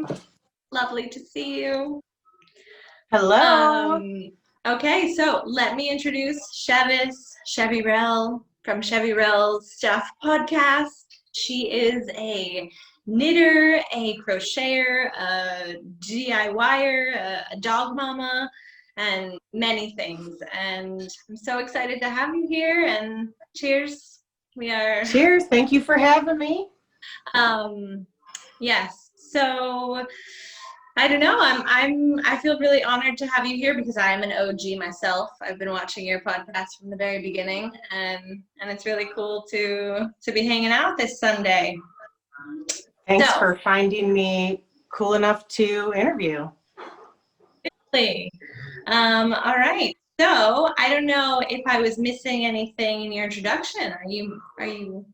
welcome. Lovely to see you. Hello. Okay, so let me introduce Chevyrell from Chevyrell Stuff Podcast. She is a knitter, a crocheter, a DIYer, a dog mama, and many things. And I'm so excited to have you here. And cheers. Cheers. Thank you for having me. Yes. So I don't know. I feel really honored to have you here because I am an OG myself. I've been watching your podcast from the very beginning, and it's really cool to be hanging out this Sunday. Thanks for finding me cool enough to interview. Really. All right. So I don't know if I was missing anything in your introduction. Are you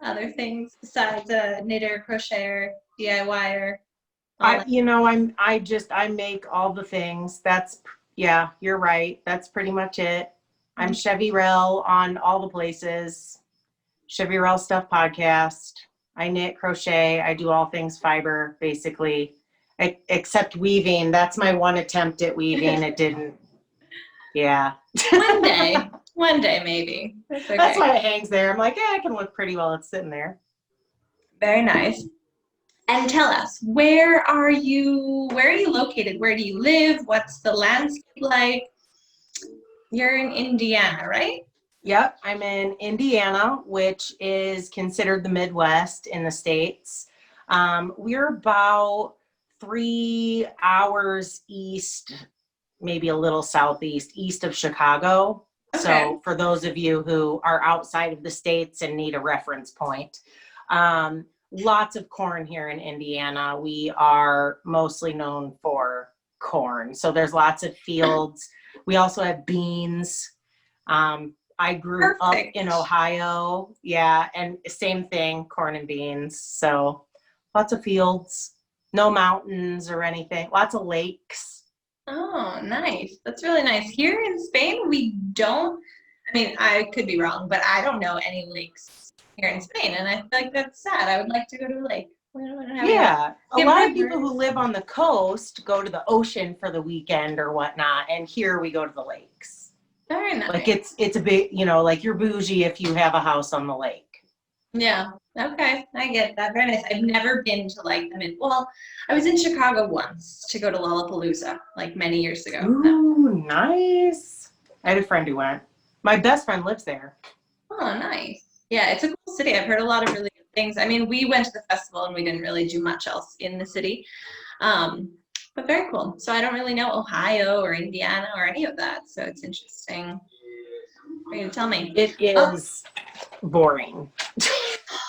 other things besides a knitter, crocheter, DIYer? I make all the things. Yeah, you're right. That's pretty much it. I'm Chevyrell on all the places. Chevyrell Stuff Podcast. I knit, crochet. I do all things fiber, basically, except weaving. That's my one attempt at weaving. It didn't. Yeah. One day maybe. That's okay. That's why it hangs there. I'm like, yeah, it can look pretty while it's sitting there. Very nice. And tell us, where are you located? Where do you live? What's the landscape like? You're in Indiana, right? Yep, I'm in Indiana, which is considered the Midwest in the States. We're about 3 hours east, maybe a little southeast, east of Chicago. Okay. So for those of you who are outside of the States and need a reference point, lots of corn here in Indiana. We are mostly known for corn. So there's lots of fields. We also have beans. I grew up in Ohio. Yeah. And same thing, corn and beans. So lots of fields, no mountains or anything, lots of lakes. Oh, nice. That's really nice. Here in Spain, we don't, I mean, I could be wrong, but I don't know any lakes here in Spain, and I feel like that's sad. I would like to go to a lake. Yeah, a lot of people who live on the coast go to the ocean for the weekend or whatnot, and here we go to the lakes. Very nice. Like it's a bit, like you're bougie if you have a house on the lake. Yeah. Okay, I get that. Very nice. I've never been to well, I was in Chicago once to go to Lollapalooza, like many years ago. Ooh, nice. I had a friend who went. My best friend lives there. Oh, nice. Yeah, it's a cool city. I've heard a lot of really good things. I mean, we went to the festival and we didn't really do much else in the city. But very cool. So I don't really know Ohio or Indiana or any of that. So it's interesting for you to tell me. It is boring.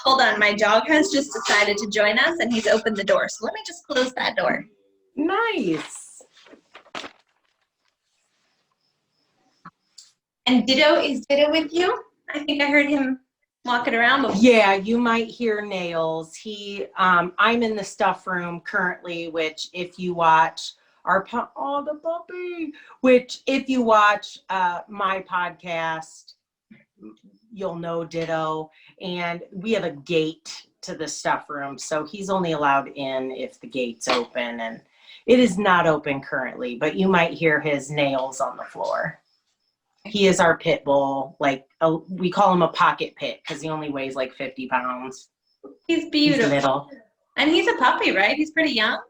Hold on, my dog has just decided to join us and he's opened the door. So let me just close that door. Nice. And is Ditto with you? I think I heard him walking around before. Yeah, you might hear nails. I'm in the stuff room currently, which if you watch the puppy, which if you watch my podcast, you'll know Ditto. And we have a gate to the stuff room. So he's only allowed in if the gate's open, and it is not open currently, but you might hear his nails on the floor. He is our pit bull. We call him a pocket pit because he only weighs like 50 pounds. He's beautiful. He's little. And he's a puppy, right? He's pretty young.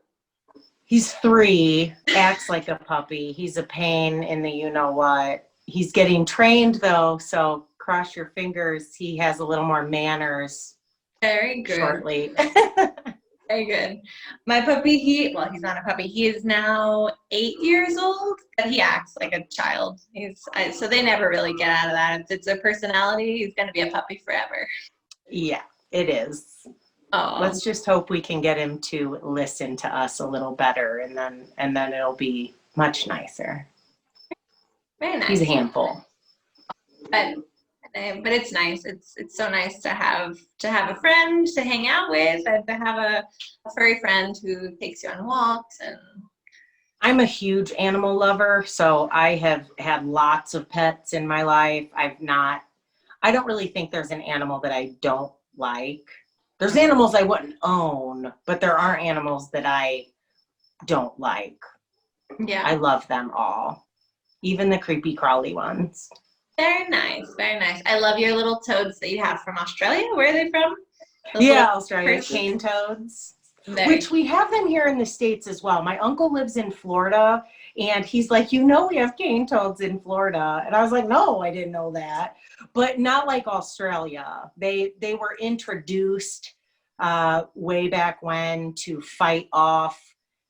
He's 3, acts like a puppy. He's a pain in the you-know-what. He's getting trained though, so cross your fingers. He has a little more manners. Very good. Shortly. Very good. My puppy, he's not a puppy. He is now 8 years old, but he acts like a child. So they never really get out of that. If it's a personality, he's going to be a puppy forever. Yeah, it is. Oh. Let's just hope we can get him to listen to us a little better, and then it'll be much nicer. Very nice. He's a handful. But it's nice. It's so nice to have a friend to hang out with, and to have a furry friend who takes you on walks. And I'm a huge animal lover, so I have had lots of pets in my life. I don't really think there's an animal that I don't like. There's animals I wouldn't own, but there are animals that I don't like. Yeah. I love them all, even the creepy crawly ones. Very nice. Very nice. I love your little toads that you have from Australia. Where are they from? Those Yeah, little Australia, persons? cane toads, Very which we have them here in the States as well. My uncle lives in Florida, and he's like, we have cane toads in Florida. And I was like, no, I didn't know that. But not like Australia. They were introduced way back when to fight off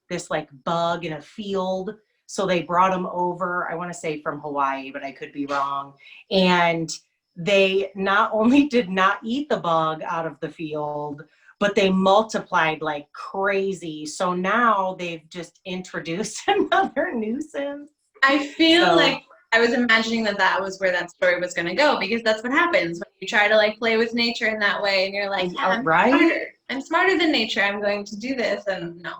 this like bug in a field. So they brought them over, I want to say from Hawaii, but I could be wrong. And they not only did not eat the bug out of the field, but they multiplied like crazy. So now they've just introduced another nuisance. I feel like I was imagining that was where that story was going to go, because that's what happens when you try to like play with nature in that way, and you're like, yeah, right? I'm smarter than nature. I'm going to do this, and no.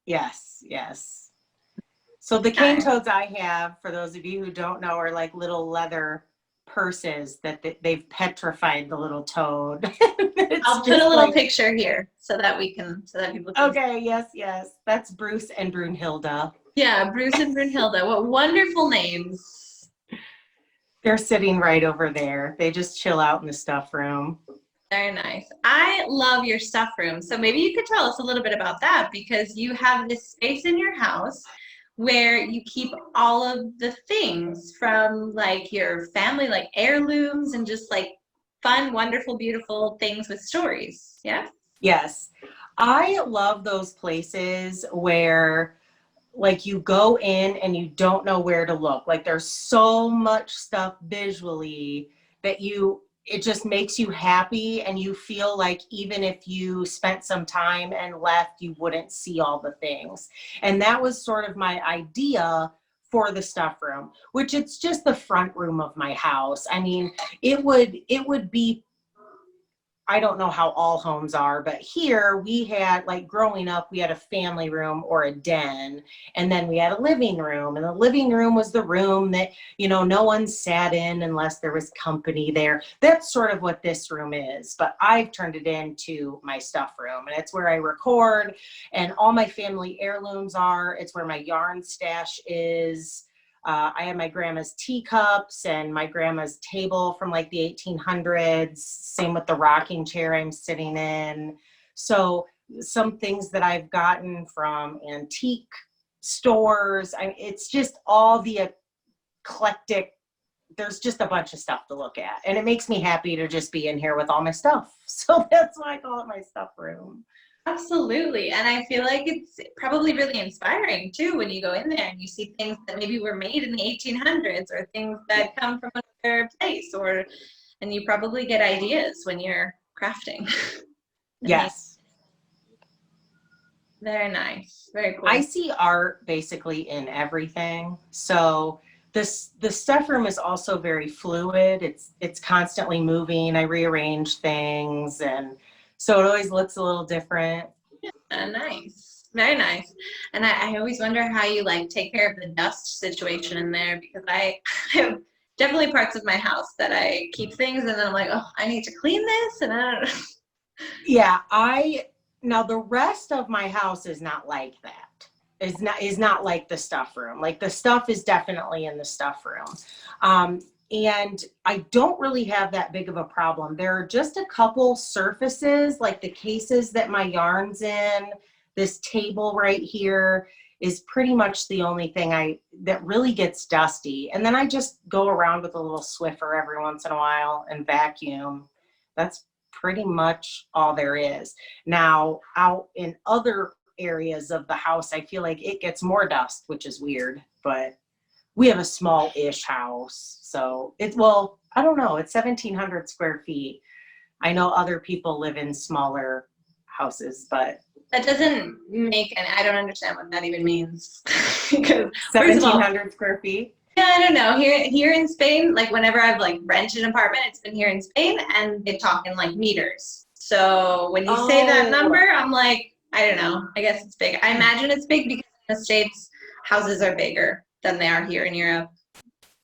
Yes. So the cane toads I have, for those of you who don't know, are like little leather purses that they've petrified the little toad. I'll put a little picture here so that people can. Okay, yes. That's Bruce and Brunhilde. Yeah, Bruce and Brunhilde. What wonderful names. They're sitting right over there. They just chill out in the stuff room. Very nice. I love your stuff room. So maybe you could tell us a little bit about that, because you have this space in your house where you keep all of the things from like your family, like heirlooms and just like fun, wonderful, beautiful things with stories. Yeah? Yes. I love those places where like you go in and you don't know where to look. Like there's so much stuff visually that it just makes you happy, and you feel like even if you spent some time and left, you wouldn't see all the things. And that was sort of my idea for the stuff room, which it's just the front room of my house. I mean, it would be, I don't know how all homes are, but here we had, like growing up, we had a family room or a den, and then we had a living room. And the living room was the room that, no one sat in unless there was company there. That's sort of what this room is, but I've turned it into my stuff room, and it's where I record, and all my family heirlooms are. It's where my yarn stash is. I have my grandma's teacups and my grandma's table from like the 1800s. Same with the rocking chair I'm sitting in. So some things that I've gotten from antique stores. It's just all the eclectic. There's just a bunch of stuff to look at, and it makes me happy to just be in here with all my stuff. So that's why I call it my stuff room. Absolutely. And I feel like it's probably really inspiring too when you go in there and you see things that maybe were made in the 1800s, or things that come from another place, and you probably get ideas when you're crafting. Yes. Very nice. Very cool. I see art basically in everything. So the stuff room is also very fluid. It's constantly moving. I rearrange things, and so it always looks a little different. Nice. Very nice. And I always wonder how you like take care of the dust situation in there, because I have definitely parts of my house that I keep things and then I'm like, oh, I need to clean this, and I don't know. Yeah, now the rest of my house is not like that. Is not like the stuff room. Like the stuff is definitely in the stuff room. And I don't really have that big of a problem. There are just a couple surfaces, like the cases that my yarn's in. This table right here is pretty much the only thing that really gets dusty. And then I just go around with a little Swiffer every once in a while and vacuum. That's pretty much all there is. Now, out in other areas of the house, I feel like it gets more dust, which is weird, but we have a small-ish house. So I don't know, it's 1,700 square feet. I know other people live in smaller houses, but That doesn't I don't understand what that even means. Because 1,700 square feet? Yeah, I don't know. Here in Spain, like whenever I've like rented an apartment, it's been here in Spain, and they talk in like meters. So when you say that number, I'm like, I don't know. I guess it's big. I imagine it's big because in the States, houses are bigger than they are here in Europe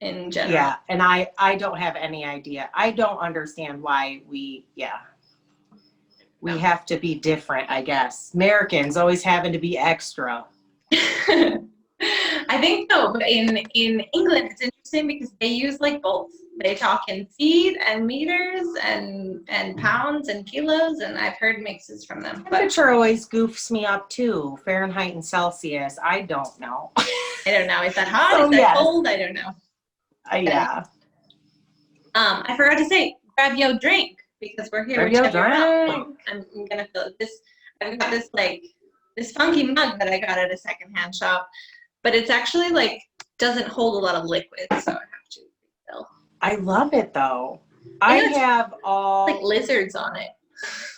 in general. Yeah, and I don't have any idea. I don't understand why We have to be different, I guess. Americans always having to be extra. I think so, but in England it's interesting because they use like both. They talk in feet and meters and pounds and kilos, and I've heard mixes from them. Temperature always goofs me up too. Fahrenheit and Celsius. I don't know. I don't know. Is that hot? So, is that yes. cold? I don't know. Yeah. I forgot to say, grab your drink because we're here with Chevyrell. I'm gonna fill this. I've got this funky mug that I got at a secondhand shop, but it's actually like doesn't hold a lot of liquid, so I have to refill. I love it though. I have all like lizards on it.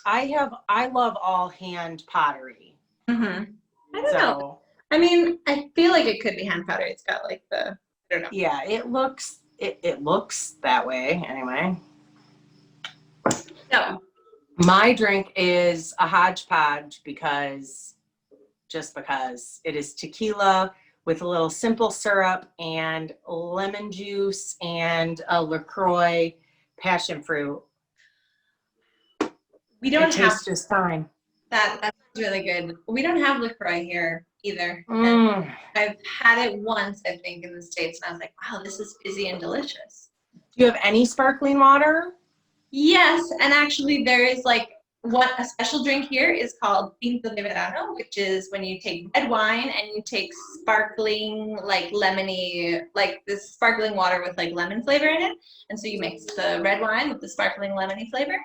I love all hand pottery. I don't know. I mean, I feel like it could be hand pottery. It's got like I don't know. Yeah, it looks that way anyway. So my drink is a hodgepodge because it is tequila with a little simple syrup and lemon juice and a LaCroix passion fruit. We don't tastes just fine. That's really good. We don't have LaCroix here either. I've had it once, I think, in the States, and I was like, wow, this is fizzy and delicious. Do you have any sparkling water? Yes, and actually there is a special drink here is called Tinto de Verano, which is when you take red wine and you take sparkling, lemony, this sparkling water with lemon flavor in it. And so you mix the red wine with the sparkling lemony flavor.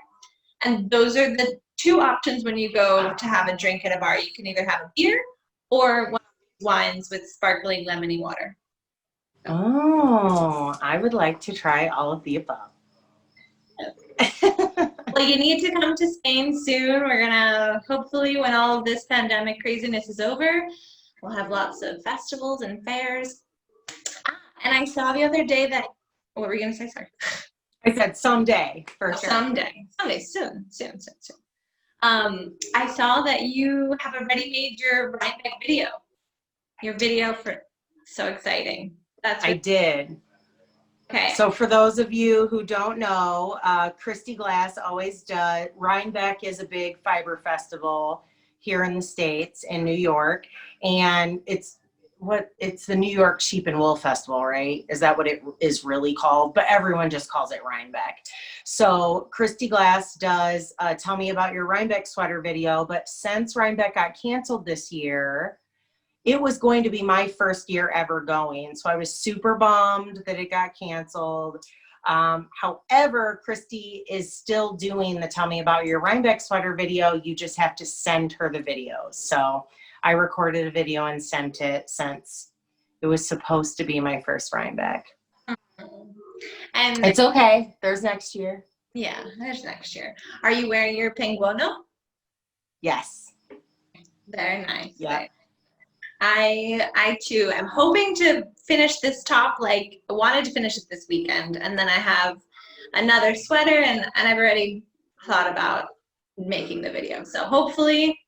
And those are the two options when you go to have a drink at a bar. You can either have a beer or one of these wines with sparkling lemony water. Oh, I would like to try all of the above. Well, you need to come to Spain soon. We're gonna, hopefully when all of this pandemic craziness is over, we'll have lots of festivals and fairs. And I saw the other day that, what were you gonna say, sorry? I said someday, for sure. Someday, soon. I saw that you have already made your Rhinebeck video. Your video for, so exciting. I did. Okay. So for those of you who don't know, Christy Glass always does. Rhinebeck is a big fiber festival here in the States, in New York, and it's the New York Sheep and Wool Festival, right? Is that what it is really called? But everyone just calls it Rhinebeck. So Christy Glass does Tell Me About Your Rhinebeck Sweater video, but since Rhinebeck got canceled this year, it was going to be my first year ever going. So I was super bummed that it got canceled. However, Christy is still doing the Tell Me About Your Rhinebeck Sweater video. You just have to send her the videos. So I recorded a video and sent it since it was supposed to be my first Rhinebeck. And it's okay. There's next year. Yeah, there's next year. Are you wearing your pinguono? Yes. Very nice. Yeah. I too am hoping to finish this top. I wanted to finish it this weekend, and then I have another sweater, and I've already thought about making the video. So hopefully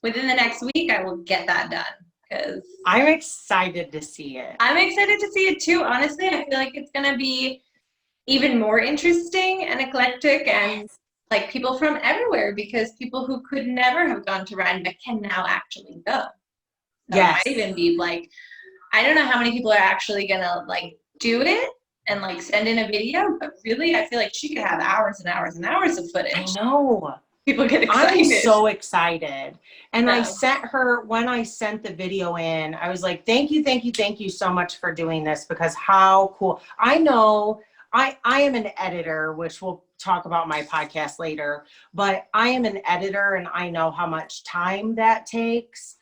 within the next week I will get that done, because I'm excited to see it. I'm excited to see it too. Honestly, I feel like it's gonna be even more interesting and eclectic, and people from everywhere, because people who could never have gone to Rhinebeck can now actually go. So yes. It might even be I don't know how many people are actually gonna do it and send in a video, but really I feel like she could have hours and hours and hours of footage. I know. People get excited. I'm so excited. And I sent her, when I sent the video in, I was like, thank you so much for doing this, because how cool. I know I am an editor, which we'll talk about my podcast later, but I am an editor and I know how much time that takes.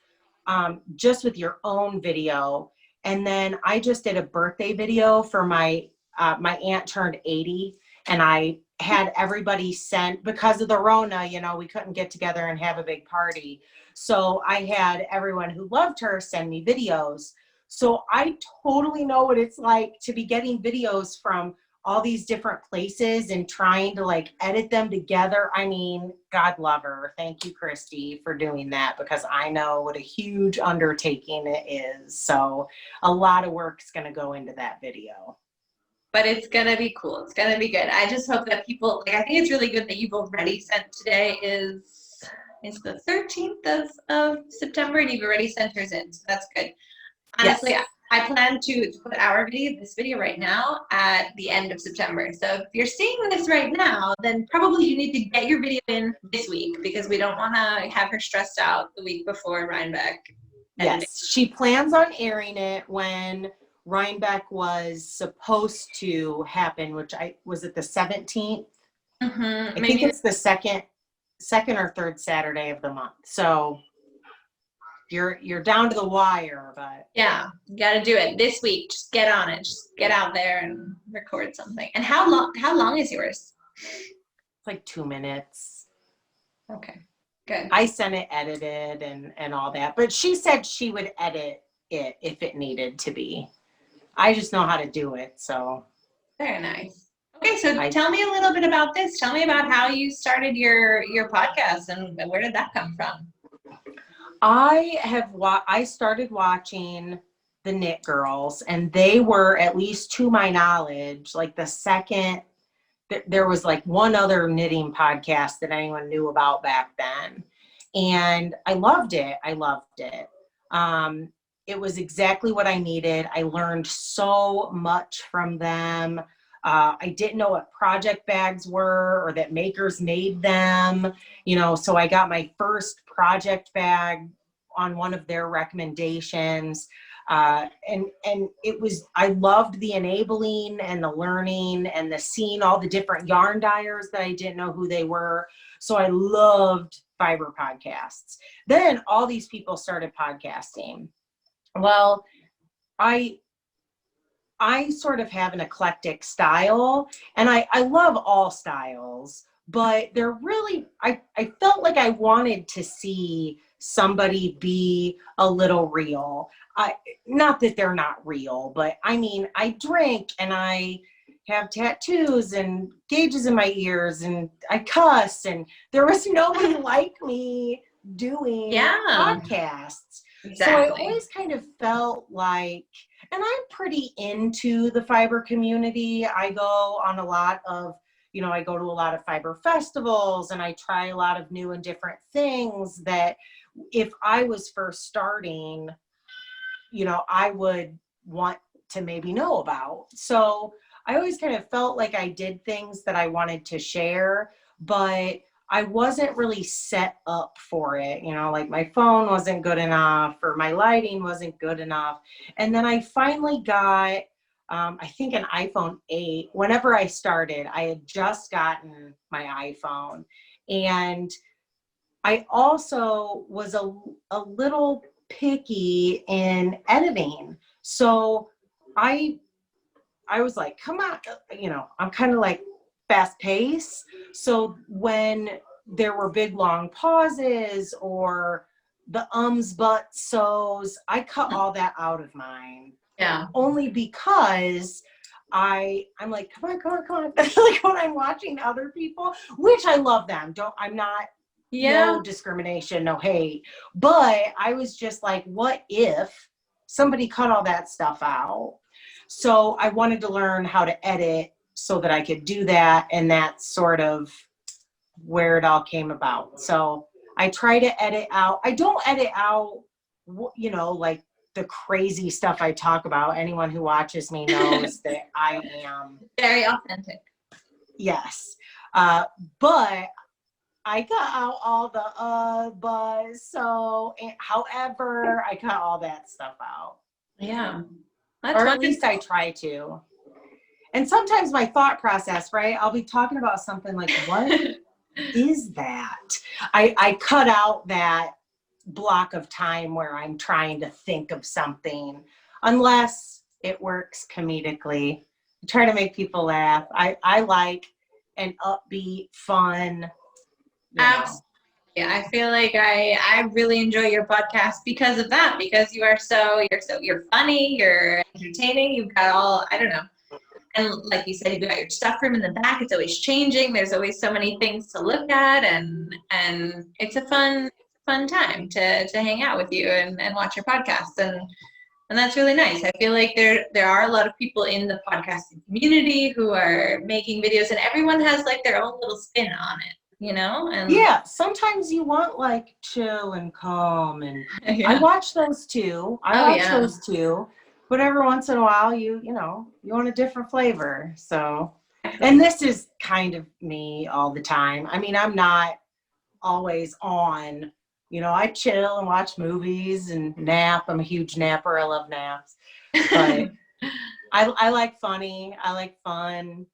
Just with your own video. And then I just did a birthday video for my aunt turned 80, and I had everybody sent, because of the Rona, we couldn't get together and have a big party. So I had everyone who loved her send me videos. So I totally know what it's like to be getting videos from all these different places and trying to edit them together. I mean, God love her. Thank you, Christy, for doing that, because I know what a huge undertaking it is. So a lot of work's going to go into that video. But it's going to be cool. It's going to be good. I just hope that people, I think it's really good that you've already sent today is is the 13th of September, and you've already sent yours in, so that's good. Honestly, Yes. I plan to put this video right now, at the end of September. So if you're seeing this right now, then probably you need to get your video in this week, because we don't want to have her stressed out the week before Rhinebeck. Yes, she plans on airing it when Rhinebeck was supposed to happen, which was it the 17th? Mm-hmm. I think it's the second or third Saturday of the month. So you're down to the wire, but yeah, you got to do it this week. Just get on it. Just get out there and record something. And how long is yours? it's like 2 minutes. Okay, good. I sent it edited and all that, but she said she would edit it if it needed to be. I just know how to do it, so. Very nice. Okay, so tell me a little bit about this. Tell me about how you started your podcast, and where did that come from? I started watching the Knit Girls, and they were, at least to my knowledge, like the second. There was like one other knitting podcast that anyone knew about back then, and I loved it. It was exactly what I needed. I learned so much from them. I didn't know what project bags were, or that makers made them, so I got my first project bag on one of their recommendations. And it was, I loved the enabling and the learning and the seeing all the different yarn dyers that I didn't know who they were. So I loved fiber podcasts. Then all these people started podcasting. Well, I sort of have an eclectic style, and I love all styles, but they're really, I felt like I wanted to see somebody be a little real. Not that they're not real, but I mean, I drink and I have tattoos and gauges in my ears and I cuss, and there was nobody like me doing podcasts. Exactly. So I always kind of felt like, and I'm pretty into the fiber community. I go on a lot of, I go to a lot of fiber festivals, and I try a lot of new and different things that if I was first starting, I would want to maybe know about. So I always kind of felt like I did things that I wanted to share, but I wasn't really set up for it. Like my phone wasn't good enough, or my lighting wasn't good enough. And then I finally got, I think, an iPhone 8. Whenever I started, I had just gotten my iPhone. And I also was a little picky in editing. So I was like, come on, I'm kind of like fast paced. So when there were big long pauses or the ums, buts, so's, I cut all that out of mine. Yeah. Only because I'm like, come on. Like when I'm watching other people, which I love them. I'm not, no discrimination, no hate. But I was just like, what if somebody cut all that stuff out? So I wanted to learn how to edit so that I could do that. And that's sort of where it all came about. So I try to edit out. I don't edit out, like the crazy stuff I talk about. Anyone who watches me knows that I am very authentic. Yes. But I cut out all the but, so, however, I cut all that stuff out. Yeah. Or at least I try to. And sometimes my thought process, right? I'll be talking about something like, what is that? I cut out that block of time where I'm trying to think of something, unless it works comedically. I try to make people laugh. I like an upbeat, fun. Absolutely. I feel like I really enjoy your podcast because of that, because you're funny, you're entertaining, you've got all, I don't know. And like you said, you've got your stuff room in the back. It's always changing. There's always so many things to look at, and it's a fun time to hang out with you and watch your podcast. And that's really nice. I feel like there are a lot of people in the podcasting community who are making videos, and everyone has like their own little spin on it. And yeah, sometimes you want like chill and calm, and I yeah. watch those too. Oh yeah. But every once in a while you want a different flavor. So, and this is kind of me all the time. I mean, I'm not always on. I chill and watch movies and nap. I'm a huge napper. I love naps. But I like funny. I like fun.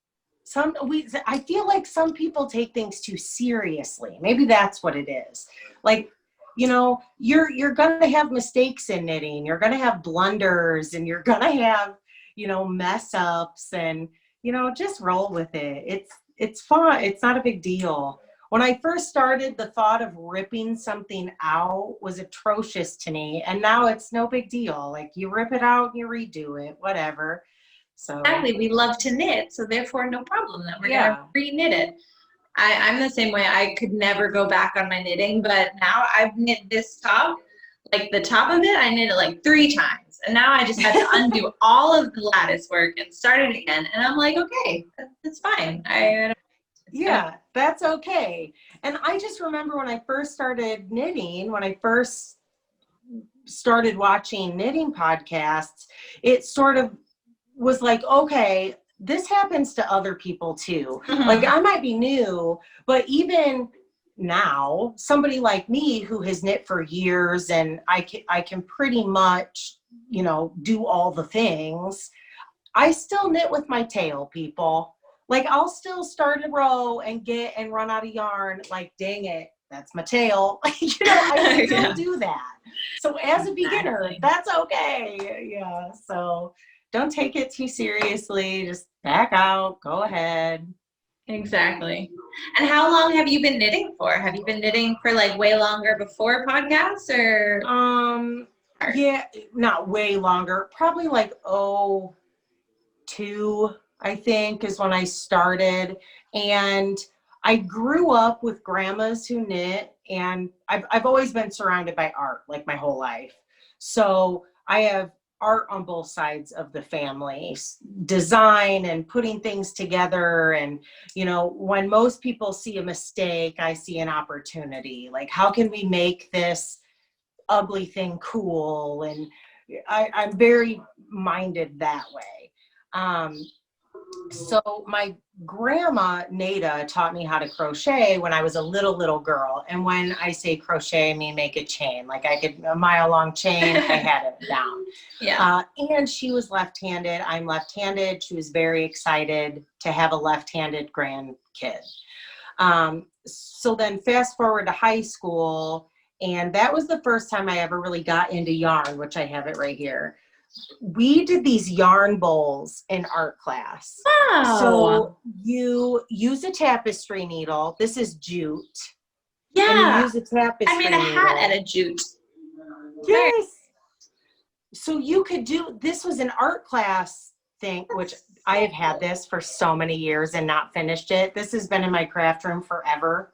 I feel like some people take things too seriously. Maybe that's what it is. Like, you're gonna have mistakes in knitting. You're gonna have blunders, and you're gonna have, mess ups, and just roll with it. It's fun. It's not a big deal. When I first started, the thought of ripping something out was atrocious to me, and now it's no big deal. Like, you rip it out, you redo it, whatever. So Exactly. We love to knit, so therefore no problem that we're gonna yeah. re-knit it. I'm the same way. I could never go back on my knitting, but now I've knit this top, like the top of it, I knit it like 3 times. And now I just had to undo all of the lattice work and start it again. And I'm like, okay, that's fine. Yeah, that's okay. And I just remember when I first started knitting, when I first started watching knitting podcasts, it sort of was like, okay, this happens to other people too. Like, I might be new, but even now, somebody like me who has knit for years, and I can pretty much, do all the things. I still knit with my tail, people. Like, I'll still start a row and run out of yarn. Like, dang it, that's my tail. I still Yeah. do that. So as a beginner, that's okay. Yeah. So don't take it too seriously. Just back out, go ahead. Exactly. And how long have you been knitting for? Have you been knitting for like way longer before podcasts or? Yeah, not way longer. Probably like, 2, I think, is when I started. And I grew up with grandmas who knit, and I've always been surrounded by art like my whole life. So I have art on both sides of the family, design and putting things together. And, when most people see a mistake, I see an opportunity. Like, how can we make this ugly thing cool? And I'm very minded that way. So my grandma Nada taught me how to crochet when I was a little girl. And when I say crochet, I mean make a chain. Like, I could, a mile long chain, I had it down. Yeah. And she was left-handed. I'm left-handed. She was very excited to have a left-handed grandkid. So then fast forward to high school, and that was the first time I ever really got into yarn, which I have it right here. We did these yarn bowls in art class. Wow. So you use a tapestry needle. This is jute. Yeah. And you use a tapestry I made a needle. hat out of jute. Yes. So you could do, this was an art class thing, which I have had this for so many years and not finished it. This has been in my craft room forever.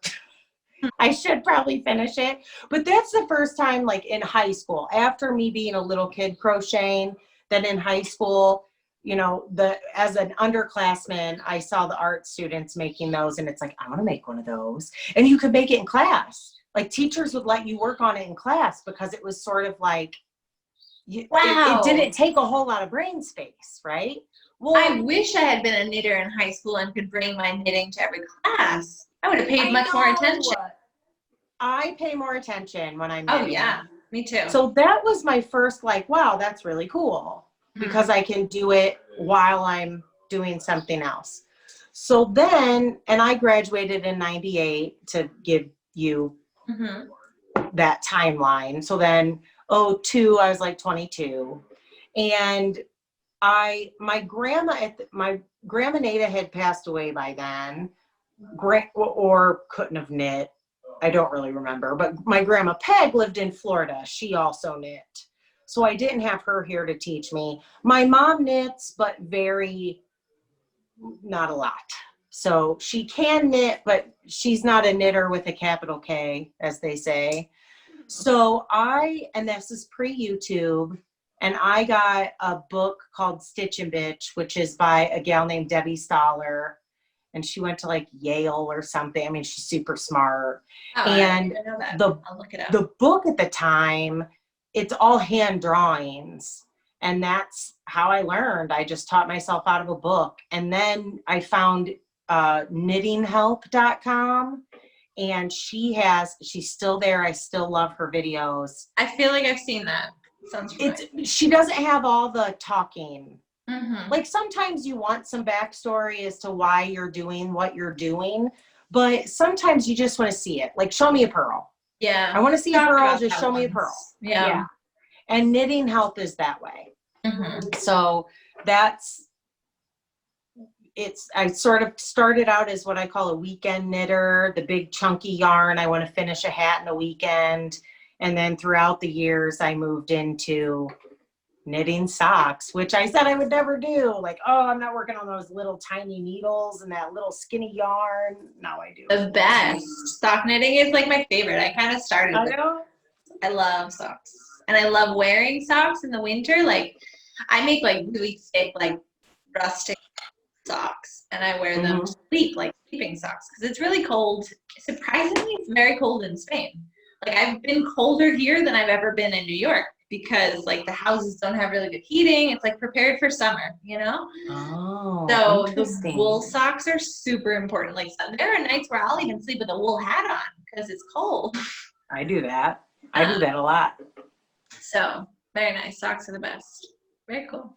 I should probably finish it. But that's the first time, like in high school, after me being a little kid crocheting, then in high school, as an underclassman, I saw the art students making those, and it's like, I want to make one of those. And you could make it in class. Like, teachers would let you work on it in class because it was sort of like, Wow. It didn't take a whole lot of brain space, right? Well, I wish I had been a knitter in high school and could bring my knitting to every class. I would have paid much more attention. I pay more attention when I'm knitting. knitting. Oh, yeah. Me too. So that was my first, like, wow, that's really cool, because I can do it while I'm doing something else. So then, and I graduated in 98 to give you that timeline. So then, 02, I was like 22. And my grandma Nada had passed away by then, or couldn't have knit. I don't really remember, but my grandma Peg lived in Florida. She also knit. So I didn't have her here to teach me. My mom knits, but not a lot. So she can knit, but she's not a knitter with a capital K, as they say. So and this is pre-YouTube, and I got a book called Stitch and Bitch, which is by a gal named Debbie Stoller. and she went to like Yale or something. I mean, she's super smart. Oh, And I didn't know that. the I'll look it up. the book at the time, it's all hand drawings. And that's how I learned. I just taught myself out of a book. And then I found knittinghelp.com, and she's still there. I still love her videos. I feel like I've seen that. Sounds familiar. She doesn't have all the talking. Mm-hmm. Like sometimes you want some backstory as to why you're doing what you're doing, but sometimes you just want to see it. Like, show me a pearl. Yeah. I want to see a pearl. Just show me a pearl. Yeah. And Knitting Help is that way. Mm-hmm. So I sort of started out as what I call a weekend knitter, the big chunky yarn. I want to finish a hat in a weekend. And then throughout the years, I moved into knitting socks, which I said I would never do. Like, oh, I'm not working on those little tiny needles and that little skinny yarn. Now I do. The best. Sock knitting is like my favorite. I kind of started with it. I love socks. And I love wearing socks in the winter. Like, I make like really thick, like rustic socks, and I wear them to sleep, like sleeping socks, because it's really cold. Surprisingly, it's very cold in Spain. Like, I've been colder here than I've ever been in New York, because like the houses don't have really good heating. It's like prepared for summer, you know? Oh, so interesting. The wool socks are super important. Like, there are nights where I'll even sleep with a wool hat on because it's cold. I do that. I do that a lot. So very nice. Socks are the best. Very cool.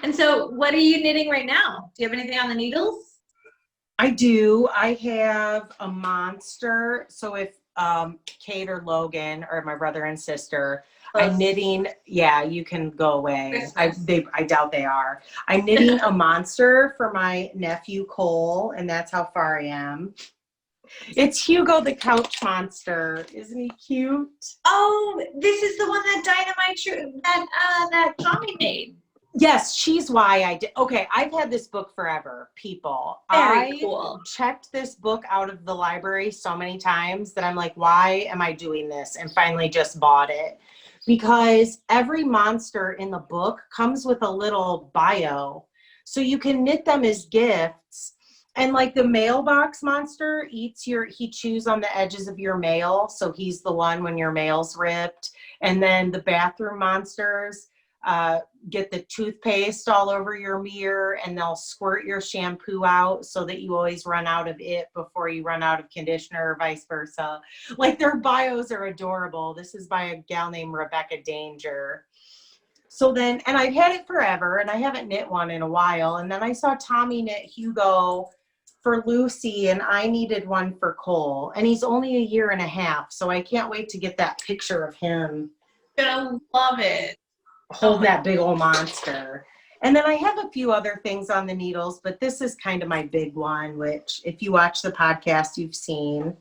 And so what are you knitting right now? Do you have anything on the needles? I do. I have a monster. So if Kate or Logan or my brother and sister, I'm knitting. Yeah, you can go away. I doubt they are. I'm knitting a monster for my nephew Cole, and that's how far I am. It's Hugo the couch monster. Isn't he cute? Oh, this is the one that that Tommy made. Yes, she's why I did. Okay, I've had this book forever, people. Very cool. Checked this book out of the library so many times that I'm like, why am I doing this? And finally just bought it. Because every monster in the book comes with a little bio. So you can knit them as gifts. And like the mailbox monster he chews on the edges of your mail. So he's the one when your mail's ripped. And then the bathroom monsters get the toothpaste all over your mirror, and they'll squirt your shampoo out so that you always run out of it before you run out of conditioner, or vice versa. Like, their bios are adorable. This is by a gal named Rebecca Danger. So then, and I've had it forever, and I haven't knit one in a while. And then I saw Tommy knit Hugo for Lucy, and I needed one for Cole. And he's only 1.5 years, so I can't wait to get that picture of him. Gonna love it. Hold that big old monster. And then I have a few other things on the needles, but this is kind of my big one, which if you watch the podcast, you've seen.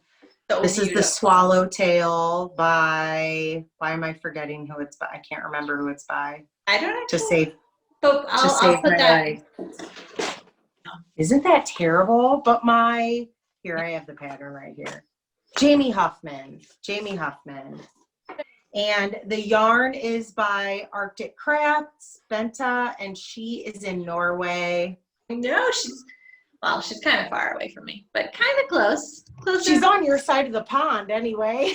So this beautiful. Is the Swallowtail by, why am I forgetting who it's by? I can't remember who it's by. I don't know. To save I'll put that. Isn't that terrible? But here I have the pattern right here. Jamie Huffman. And the yarn is by Arctic Crafts, Benta, and she is in Norway. No, she's kind of far away from me, but kind of close. Closer. She's on your side of the pond anyway.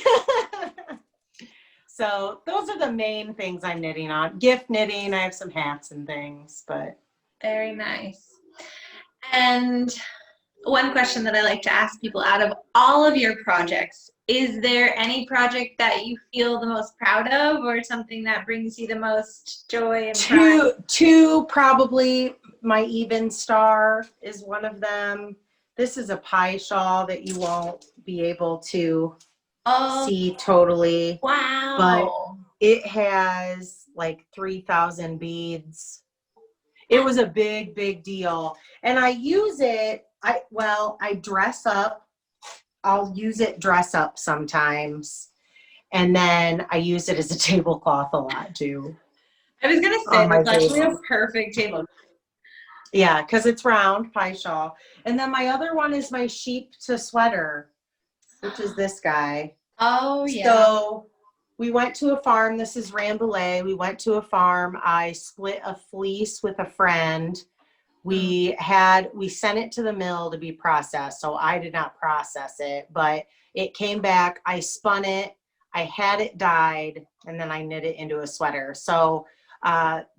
So those are the main things I'm knitting on. Gift knitting, I have some hats and things, but. Very nice. And one question that I like to ask people, out of all of your projects, is there any project that you feel the most proud of, or something that brings you the most joy and pride? Two, probably. My Even Star is one of them. This is a pie shawl that you won't be able to see totally. Wow. But it has like 3,000 beads. It was a big, big deal. And I use it, I dress up. I'll use it dress up sometimes. And then I use it as a tablecloth a lot too. I was going to say, it's actually a perfect tablecloth. Yeah, because it's round, pie shawl. And then my other one is my sheep to sweater, which is this guy. Oh, yeah. So we went to a farm. This is Rambouillet. We went to a farm. I split a fleece with a friend. We sent it to the mill to be processed. So I did not process it, but it came back. I spun it. I had it dyed, and then I knit it into a sweater. So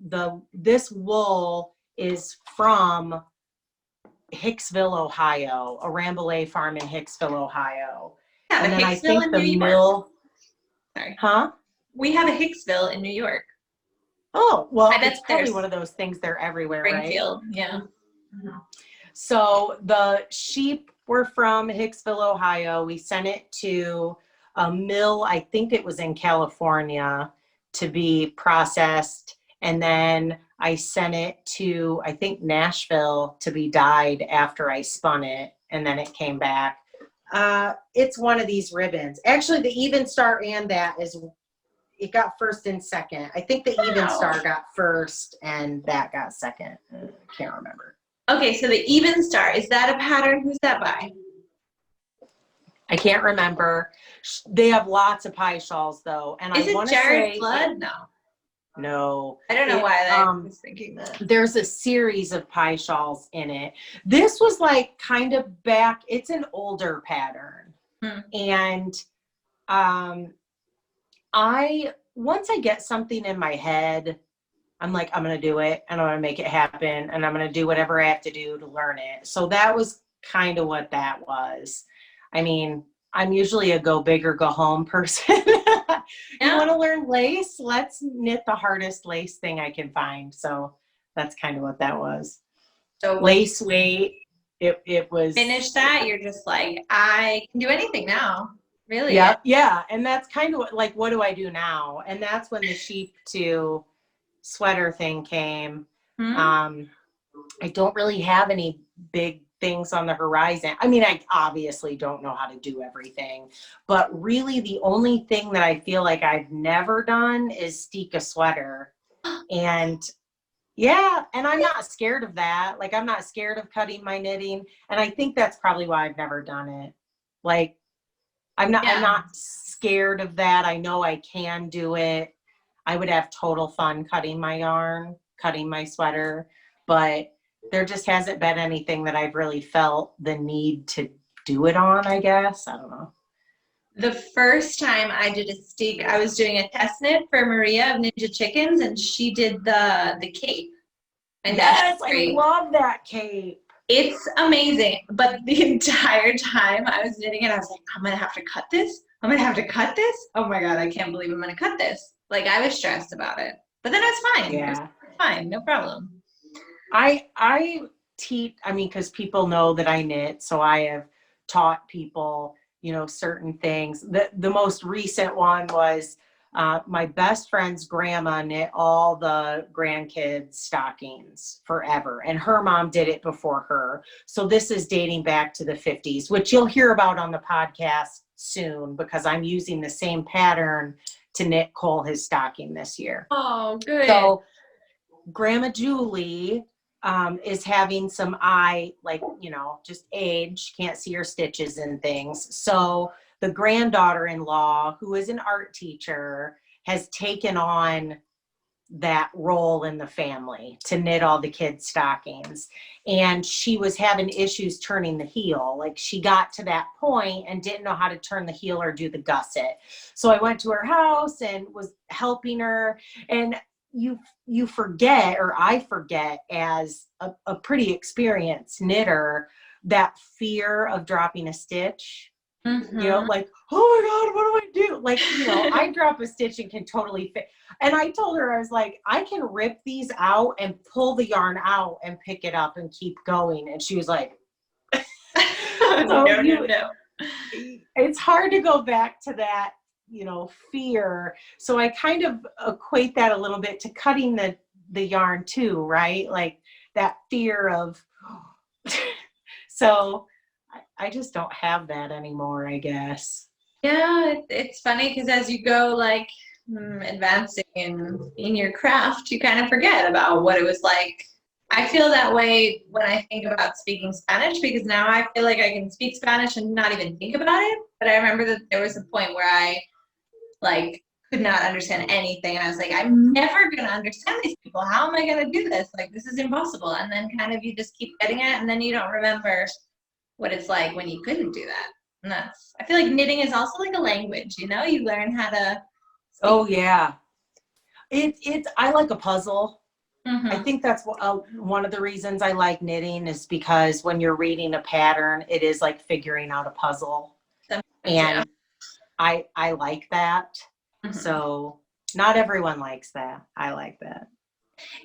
this wool is from Hicksville, Ohio, a Rambouillet farm in Hicksville, Ohio. Yeah, and then I Hicksville think in the New York. mill. Sorry. Huh? We have a Hicksville in New York. Oh, well, I bet it's probably there's one of those things they're everywhere, Springfield. right? Yeah. So the sheep were from Hicksville, Ohio. We sent it to a mill, I think it was in California, to be processed. And then I sent it to, I think, Nashville to be dyed after I spun it. And then it came back. It's one of these ribbons. Actually, the Even Star and that is, it got first and second. I think the Even Star got first and that got second. I can't remember. Okay, so the Even Star, is that a pattern? Who's that by? I can't remember. They have lots of pie shawls though, and is I want it to Jared say Flood? no. I don't know why I was thinking that. There's a series of pie shawls in it. This was like kind of back. It's an older pattern, and once I get something in my head, I'm like, I'm going to do it and I'm going to make it happen and I'm going to do whatever I have to do to learn it. So that was kind of what that was. I mean, I'm usually a go big or go home person. You want to learn lace? Let's knit the hardest lace thing I can find. So that's kind of what that was. So lace weight, it was. Finish that, you're just like, I can do anything now. Really? Yeah. Yeah. And that's kind of what do I do now? And that's when the sheep to sweater thing came. I don't really have any big things on the horizon. I mean, I obviously don't know how to do everything, but really the only thing that I feel like I've never done is steek a sweater. And yeah, and I'm not scared of that. Like, I'm not scared of cutting my knitting. And I think that's probably why I've never done it. Like, I'm not scared of that. I know I can do it. I would have total fun cutting my yarn, cutting my sweater, but there just hasn't been anything that I've really felt the need to do it on, I guess. I don't know. The first time I did a steek, I was doing a test knit for Maria of Ninja Chickens, and she did the cape. And yes, I love that cape. It's amazing. But the entire time I was knitting it, I was like, I'm going to have to cut this. I'm going to have to cut this. Oh my God, I can't believe I'm going to cut this. Like, I was stressed about it. But then it's fine. Yeah. It's fine. No problem. I teach, I mean, because people know that I knit, so I have taught people, certain things. The most recent one was my best friend's grandma knit all the grandkids' stockings forever, and her mom did it before her. So this is dating back to the 50s, which you'll hear about on the podcast soon because I'm using the same pattern to knit Cole his stocking this year. Oh, good. So Grandma Julie is having some just age, can't see her stitches and things. So the granddaughter-in-law, who is an art teacher, has taken on that role in the family to knit all the kids' stockings. And she was having issues turning the heel. Like, she got to that point and didn't know how to turn the heel or do the gusset. So I went to her house and was helping her. And you forget, or I forget as a pretty experienced knitter, that fear of dropping a stitch. Like, oh my God, what do I do? Like, I drop a stitch and can totally fit. And I told her, I was like, I can rip these out and pull the yarn out and pick it up and keep going. And she was like, no. It's hard to go back to that, fear. So I kind of equate that a little bit to cutting the yarn too, right? Like that fear of, so I just don't have that anymore, I guess. Yeah, it's funny because as you go advancing in your craft, you kind of forget about what it was like. I feel that way when I think about speaking Spanish, because now I feel like I can speak Spanish and not even think about it. But I remember that there was a point where I could not understand anything. And I was like, I'm never going to understand these people. How am I going to do this? Like, this is impossible. And then kind of you just keep getting it, and then you don't remember what it's like when you couldn't do that. And I feel like knitting is also like a language, you know? You learn how to speak. Oh, yeah. I like a puzzle. Mm-hmm. I think that's one of the reasons I like knitting is because when you're reading a pattern, it is like figuring out a puzzle. And I like that. Mm-hmm. So not everyone likes that. I like that.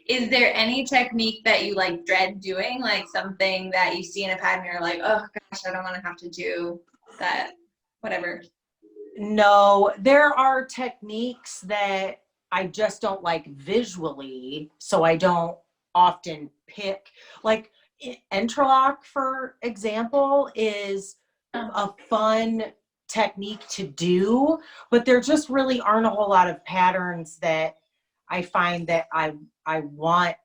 Is there any technique that you like dread doing? Like something that you see in a pattern, you're like, oh gosh, I don't want to have to do that, whatever. No, there are techniques that I just don't like visually, so I don't often pick. Like interlock, for example, is a fun technique to do, but there just really aren't a whole lot of patterns that I find that I want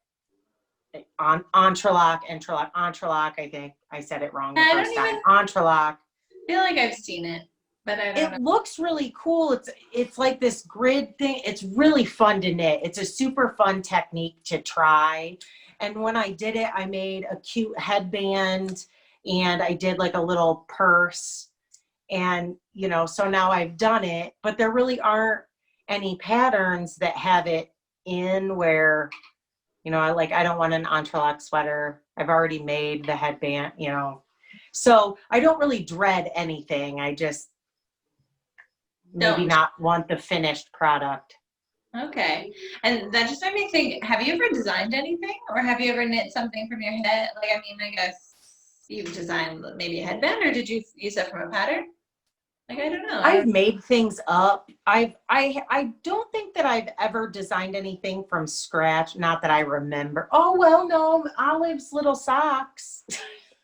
on entrelock. I think I said it wrong the first time. Entrelock. I feel like I've seen it. But I don't know. It looks really cool. It's like this grid thing. It's really fun to knit. It's a super fun technique to try. And when I did it, I made a cute headband and I did like a little purse. And, you know, so now I've done it, but there really aren't any patterns that have it in where, you know, I don't want an entrelock sweater. I've already made the headband, you know. So I don't really dread anything. I just maybe not want the finished product. Okay. And that just made me think, have you ever designed anything or have you ever knit something from your head? Like, I mean, I guess you've designed maybe a headband, or did you use that from a pattern? Like, I don't know. I've made things up. I don't think that I've ever designed anything from scratch. Not that I remember. Oh, well, no, Olive's little socks.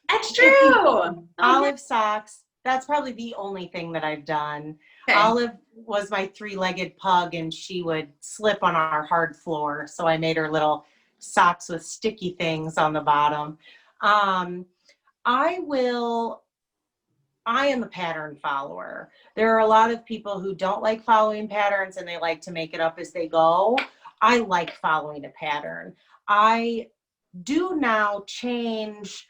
That's true. Olive socks. That's probably the only thing that I've done. Okay. Olive was my 3-legged pug and she would slip on our hard floor. So I made her little socks with sticky things on the bottom. I am a pattern follower. There are a lot of people who don't like following patterns and they like to make it up as they go. I like following a pattern. I do now change.